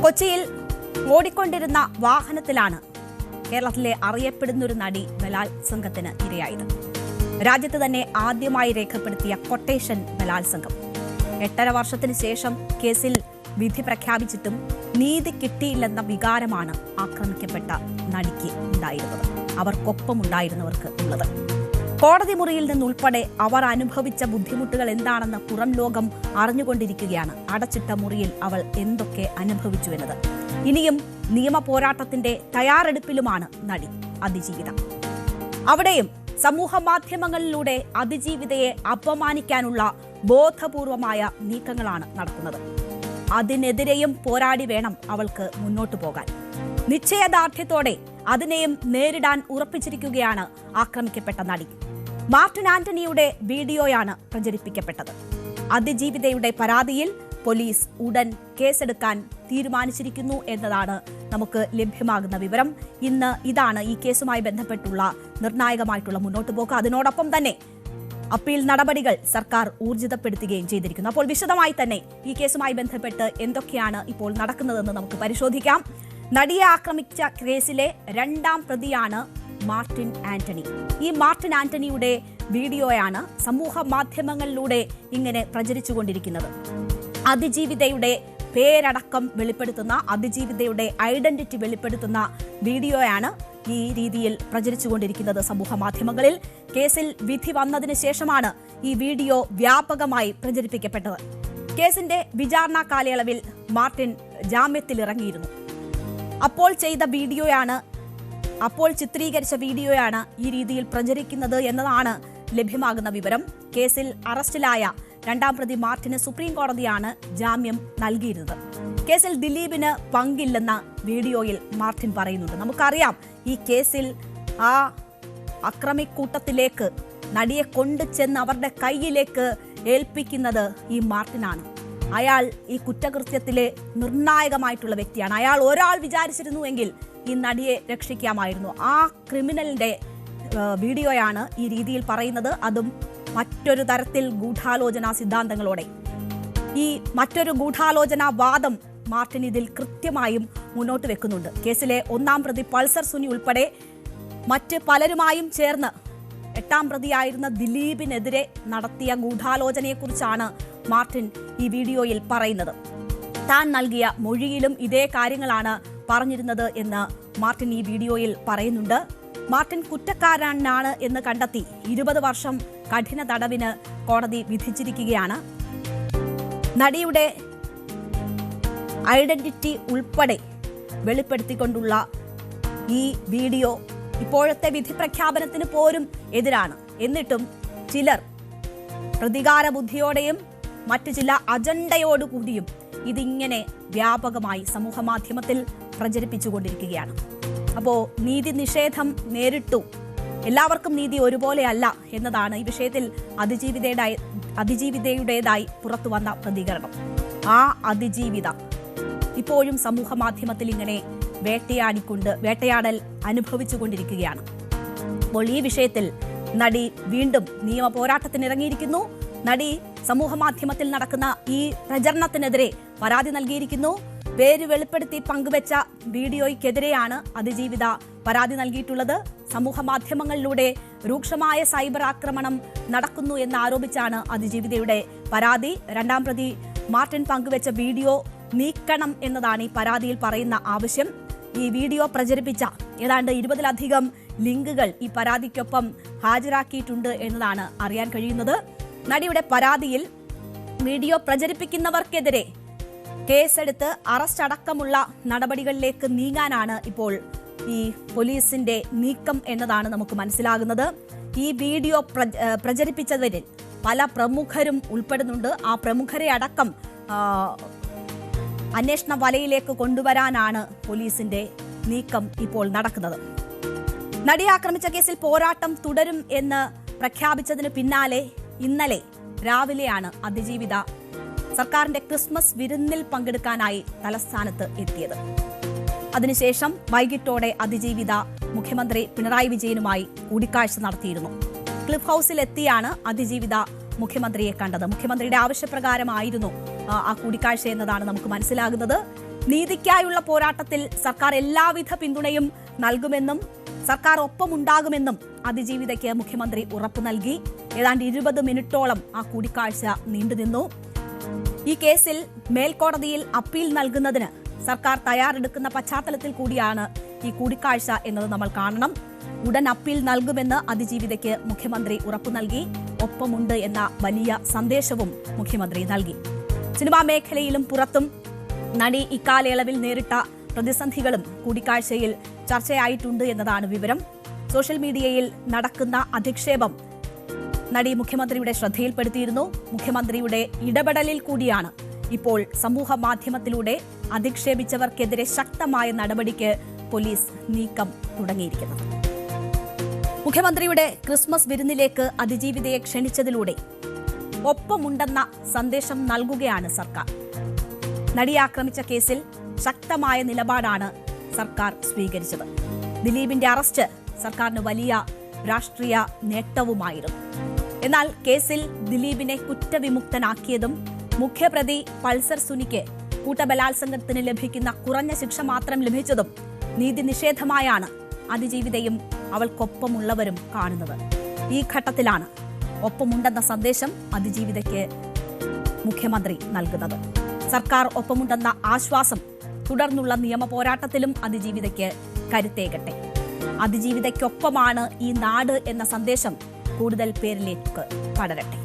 കൊച്ചിയിൽ ഓടിക്കൊണ്ടിരുന്ന വാഹനത്തിലാണ് കേരളത്തിലെ അറിയപ്പെടുന്നൊരു നടി ബലാത്സംഗത്തിന് ഇരയായത്. രാജ്യത്ത് തന്നെ ആദ്യമായി രേഖപ്പെടുത്തിയ കൊട്ടേഷൻ ബലാത്സംഗം. 8.5 വർഷത്തിന് ശേഷം കേസിൽ വിധി പ്രഖ്യാപിച്ചിട്ടും നീതി കിട്ടിയില്ലെന്ന വികാരമാണ് ആക്രമിക്കപ്പെട്ട നടിക്ക് ഉണ്ടായിരുന്നത്, അവർക്കൊപ്പമുണ്ടായിരുന്നവർക്ക് ഉള്ളത്. കോടതി മുറിയിൽ നിന്നുൾപ്പെടെ അവർ അനുഭവിച്ച ബുദ്ധിമുട്ടുകൾ എന്താണെന്ന് പുറം ലോകം അറിഞ്ഞുകൊണ്ടിരിക്കുകയാണ്. അടച്ചിട്ട മുറിയിൽ അവൾ എന്തൊക്കെ അനുഭവിച്ചു എന്നത്. ഇനിയും നിയമ പോരാട്ടത്തിന്റെ തയ്യാറെടുപ്പിലുമാണ് നടി അതിജീവിത. അവിടെയും സമൂഹ മാധ്യമങ്ങളിലൂടെ അതിജീവിതയെ അപമാനിക്കാനുള്ള ബോധപൂർവമായ നീക്കങ്ങളാണ് നടക്കുന്നത്. അതിനെതിരെയും പോരാടി വേണം അവൾക്ക് മുന്നോട്ടു പോകാൻ. നിശ്ചയദാർഢ്യത്തോടെ അതിനെയും നേരിടാൻ ഉറപ്പിച്ചിരിക്കുകയാണ് ആക്രമിക്കപ്പെട്ട നടി. മാർട്ടിൻ ആന്റണിയുടെ വീഡിയോയാണ് പ്രചരിപ്പിക്കപ്പെട്ടത്. അതിജീവിതയുടെ പരാതിയിൽ പോലീസ് ഉടൻ കേസെടുക്കാൻ തീരുമാനിച്ചിരിക്കുന്നു എന്നതാണ് നമുക്ക് ലഭ്യമാകുന്ന വിവരം. ഇന്ന് ഇതാണ് ഈ കേസുമായി ബന്ധപ്പെട്ടുള്ള നിർണായകമായിട്ടുള്ള മുന്നോട്ടുപോക്ക്. അതിനോടൊപ്പം തന്നെ അപ്പീൽ നടപടികൾ സർക്കാർ ഊർജിതപ്പെടുത്തുകയും ചെയ്തിരിക്കുന്നു. അപ്പോൾ വിശദമായി തന്നെ ഈ കേസുമായി ബന്ധപ്പെട്ട് എന്തൊക്കെയാണ് ഇപ്പോൾ നടക്കുന്നതെന്ന് നമുക്ക് പരിശോധിക്കാം. നടിയെ ആക്രമിച്ച കേസിലെ 2ാം പ്രതിയാണ് മാർട്ടിൻ ആന്റണി. ഈ മാർട്ടിൻ ആന്റണിയുടെ വീഡിയോയാണ് സമൂഹ മാധ്യമങ്ങളിലൂടെ ഇങ്ങനെ പ്രചരിച്ചുകൊണ്ടിരിക്കുന്നത്. അതിജീവിതയുടെ പേരടക്കം വെളിപ്പെടുത്തുന്ന, അതിജീവിതയുടെ ഐഡന്റിറ്റി വെളിപ്പെടുത്തുന്ന വീഡിയോയാണ് ഈ രീതിയിൽ പ്രചരിച്ചുകൊണ്ടിരിക്കുന്നത് സമൂഹ മാധ്യമങ്ങളിൽ. കേസിൽ വിധി വന്നതിന് ശേഷമാണ് ഈ വീഡിയോ വ്യാപകമായി പ്രചരിപ്പിക്കപ്പെട്ടത്. കേസിന്റെ വിചാരണ കാലയളവിൽ മാർട്ടിൻ ജാമ്യത്തിൽ ഇറങ്ങിയിരുന്നു. അപ്പോൾ ചിത്രീകരിച്ച വീഡിയോയാണ് ഈ രീതിയിൽ പ്രചരിക്കുന്നത് എന്നതാണ് ലഭ്യമാകുന്ന വിവരം. കേസിൽ അറസ്റ്റിലായ 2ാം പ്രതി മാർട്ടിന് സുപ്രീം കോടതിയാണ് ജാമ്യം നൽകിയിരുന്നത്. കേസിൽ ദിലീപിന് പങ്കില്ലെന്ന വീഡിയോയിൽ മാർട്ടിൻ പറയുന്നുണ്ട്. നമുക്കറിയാം, ഈ കേസിൽ ആ അക്രമിക്കൂട്ടത്തിലേക്ക് നടിയെ കൊണ്ടുചെന്ന് അവരുടെ കയ്യിലേക്ക് ഏൽപ്പിക്കുന്നത് ഈ മാർട്ടിനാണ്. അയാൾ ഈ കുറ്റകൃത്യത്തിലെ നിർണായകമായിട്ടുള്ള വ്യക്തിയാണ്. അയാൾ ഒരാൾ വിചാരിച്ചിരുന്നുവെങ്കിൽ ഈ നടിയെ രക്ഷിക്കാമായിരുന്നു. ആ ക്രിമിനലിന്റെ വീഡിയോയാണ് ഈ രീതിയിൽ പറയുന്നത്. അതും മറ്റൊരു തരത്തിൽ ഗൂഢാലോചനാ സിദ്ധാന്തങ്ങളോടെ. ഈ മറ്റൊരു ഗൂഢാലോചനാ വാദം മാർട്ടിൻ ഇതിൽ കൃത്യമായും മുന്നോട്ട് വെക്കുന്നുണ്ട്. കേസിലെ 1ാം പ്രതി പൾസർ സുനി ഉൾപ്പെടെ മറ്റ് പലരുമായും ചേർന്ന് 8ാം പ്രതിയായിരുന്ന ദിലീപിനെതിരെ നടത്തിയ ഗൂഢാലോചനയെക്കുറിച്ചാണ് മാർട്ടിൻ ഈ വീഡിയോയിൽ പറയുന്നത്. താൻ നൽകിയ മൊഴിയിലും ഇതേ കാര്യങ്ങളാണ് പറഞ്ഞിരുന്നത് എന്ന് മാർട്ടിൻ ഈ വീഡിയോയിൽ പറയുന്നുണ്ട്. മാർട്ടിൻ കുറ്റക്കാരനാണ് എന്ന് കണ്ടെത്തി 20 വർഷം കഠിന തടവിന് കോടതി വിധിച്ചിരിക്കുകയാണ്. നടിയുടെ ഐഡന്റിറ്റി ഉൾപ്പെടെ വെളിപ്പെടുത്തിക്കൊണ്ടുള്ള ഈ വീഡിയോ ഇപ്പോഴത്തെ വിധി പ്രഖ്യാപനത്തിന് പോലും എതിരാണ്. എന്നിട്ടും ചിലർ പ്രതികാര ബുദ്ധിയോടെയും മറ്റു ചില അജണ്ടയോടുകൂടിയും ഇതിങ്ങനെ വ്യാപകമായി സമൂഹ മാധ്യമത്തിൽ പ്രചരിപ്പിച്ചുകൊണ്ടിരിക്കുകയാണ്. അപ്പോൾ നീതി നിഷേധം നേരിട്ടു, എല്ലാവർക്കും നീതി ഒരുപോലെയല്ല എന്നതാണ് ഈ വിഷയത്തിൽ അതിജീവിതയുടേതായി പുറത്തു വന്ന പ്രതികരണം. ആ അതിജീവിത ഇപ്പോഴും സമൂഹ മാധ്യമത്തിൽ ഇങ്ങനെ വേട്ടയാടൽ അനുഭവിച്ചുകൊണ്ടിരിക്കുകയാണ്. അപ്പോൾ ഈ വിഷയത്തിൽ നടി വീണ്ടും നിയമ പോരാട്ടത്തിനിറങ്ങിയിരിക്കുന്നു. നടി സമൂഹ മാധ്യമത്തിൽ നടക്കുന്ന ഈ പ്രചരണത്തിനെതിരെ പരാതി നൽകിയിരിക്കുന്നു. പേര് വെളിപ്പെടുത്തി പങ്കുവെച്ച വീഡിയോയ്ക്കെതിരെയാണ് അതിജീവിത പരാതി നൽകിയിട്ടുള്ളത്. സമൂഹ മാധ്യമങ്ങളിലൂടെ രൂക്ഷമായ സൈബർ ആക്രമണം നടക്കുന്നു എന്നാരോപിച്ചാണ് അതിജീവിതയുടെ പരാതി. 2ാം പ്രതി മാർട്ടിൻ പങ്കുവെച്ച വീഡിയോ നീക്കണം എന്നതാണ് ഈ പരാതിയിൽ പറയുന്ന ആവശ്യം. ഈ വീഡിയോ പ്രചരിപ്പിച്ച ഏതാണ്ട് 20ലധികം ലിങ്കുകൾ ഈ പരാതിക്കൊപ്പം ഹാജരാക്കിയിട്ടുണ്ട് എന്നതാണ് അറിയാൻ കഴിയുന്നത്. നടിയുടെ പരാതിയിൽ വീഡിയോ പ്രചരിപ്പിക്കുന്നവർക്കെതിരെ കേസെടുത്ത് അറസ്റ്റ് അടക്കമുള്ള നടപടികളിലേക്ക് നീങ്ങാനാണ് ഇപ്പോൾ ഈ പോലീസിന്റെ നീക്കം എന്നതാണ് നമുക്ക് മനസ്സിലാകുന്നത്. ഈ വീഡിയോ പ്രചരിപ്പിച്ചവരിൽ പല പ്രമുഖരും ഉൾപ്പെടുന്നുണ്ട്. ആ പ്രമുഖരെ അടക്കം അന്വേഷണ വലയിലേക്ക് കൊണ്ടുവരാനാണ് പോലീസിന്റെ നീക്കം ഇപ്പോൾ നടക്കുന്നത്. നടിയെ ആക്രമിച്ച കേസിൽ പോരാട്ടം തുടരും എന്ന് പ്രഖ്യാപിച്ചതിന് പിന്നാലെ ഇന്നലെ രാവിലെയാണ് അതിജീവിത സർക്കാരിന്റെ ക്രിസ്മസ് വിരുന്നിൽ പങ്കെടുക്കാനായി തലസ്ഥാനത്ത് എത്തിയത്. അതിനുശേഷം വൈകിട്ടോടെ അതിജീവിത മുഖ്യമന്ത്രി പിണറായി വിജയനുമായി കൂടിക്കാഴ്ച നടത്തിയിരുന്നു. ക്ലിഫ് ഹൌസിൽ എത്തിയാണ് അതിജീവിത മുഖ്യമന്ത്രിയെ കണ്ടത്. മുഖ്യമന്ത്രിയുടെ ആവശ്യപ്രകാരമായിരുന്നു ആ കൂടിക്കാഴ്ച എന്നതാണ് നമുക്ക് മനസ്സിലാകുന്നത്. നീതിക്കായുള്ള പോരാട്ടത്തിൽ സർക്കാർ എല്ലാവിധ പിന്തുണയും നൽകുമെന്നും സർക്കാർ ഒപ്പമുണ്ടാകുമെന്നും അതിജീവിതയ്ക്ക് മുഖ്യമന്ത്രി ഉറപ്പു നൽകി. ഏതാണ്ട് 20 മിനിറ്റോളം ആ കൂടിക്കാഴ്ച നീണ്ടുനിന്നു. ഈ കേസിൽ മേൽക്കോടതിയിൽ അപ്പീൽ നൽകുന്നതിന് സർക്കാർ തയ്യാറെടുക്കുന്ന പശ്ചാത്തലത്തിൽ കൂടിയാണ് ഈ കൂടിക്കാഴ്ച എന്നത് നമ്മൾ കാണണം. ഉടൻ അപ്പീൽ നൽകുമെന്ന് അതിജീവിതയ്ക്ക് മുഖ്യമന്ത്രി ഉറപ്പു നൽകി. ഒപ്പമുണ്ട് എന്ന വലിയ സന്ദേശവും മുഖ്യമന്ത്രി നൽകി. സിനിമാ മേഖലയിലും പുറത്തും നടി ഇക്കാലയളവിൽ നേരിട്ട പ്രതിസന്ധികളും കൂടിക്കാഴ്ചയിൽ ചർച്ചയായിട്ടുണ്ട് എന്നതാണ് വിവരം. സോഷ്യൽ മീഡിയയിൽ നടക്കുന്ന അധിക്ഷേപം നടി മുഖ്യമന്ത്രിയുടെ ശ്രദ്ധയിൽപ്പെടുത്തിയിരുന്നു. മുഖ്യമന്ത്രിയുടെ ഇടപെടലിൽ കൂടിയാണ് ഇപ്പോൾ സമൂഹ മാധ്യമത്തിലൂടെ അധിക്ഷേപിച്ചവർക്കെതിരെ ശക്തമായ നടപടിക്ക് പോലീസ് നീക്കം തുടങ്ങിയിരിക്കുന്നത്. മുഖ്യമന്ത്രിയുടെ ക്രിസ്മസ് വിരുന്നിലേക്ക് അതിജീവിതയെ ക്ഷണിച്ചതിലൂടെ ഒപ്പമുണ്ടെന്ന സന്ദേശം നൽകുകയാണ് സർക്കാർ. നടിയെ ആക്രമിച്ച കേസിൽ ശക്തമായ നിലപാടാണ് സർക്കാർ സ്വീകരിച്ചത്. ദിലീപിന്റെ അറസ്റ്റ് സർക്കാരിന് വലിയ രാഷ്ട്രീയ നേട്ടവുമായിരുന്നു. എന്നാൽ കേസിൽ ദിലീപിനെ കുറ്റവിമുക്തനാക്കിയതും മുഖ്യപ്രതി പൾസർ സുനിക്ക് കൂട്ടബലാത്സംഗത്തിന് ലഭിക്കുന്ന കുറഞ്ഞ ശിക്ഷ മാത്രം ലഭിച്ചതും നീതി നിഷേധമായാണ് അതിജീവിതയും അവൾക്കൊപ്പമുള്ളവരും കാണുന്നത്. ഈ ഘട്ടത്തിലാണ് ഒപ്പമുണ്ടെന്ന സന്ദേശം അതിജീവിതയ്ക്ക് മുഖ്യമന്ത്രി നൽകുന്നത്. സർക്കാർ ഒപ്പമുണ്ടെന്ന ആശ്വാസം തുടർന്നുള്ള നിയമ പോരാട്ടത്തിലും അതിജീവിതയ്ക്ക് കരുത്തേകട്ടെ. അതിജീവിതയ്ക്കൊപ്പമാണ് ഈ നാട് എന്ന സന്ദേശം കൂടുതൽ പേരിലേക്ക് പടരട്ടെ.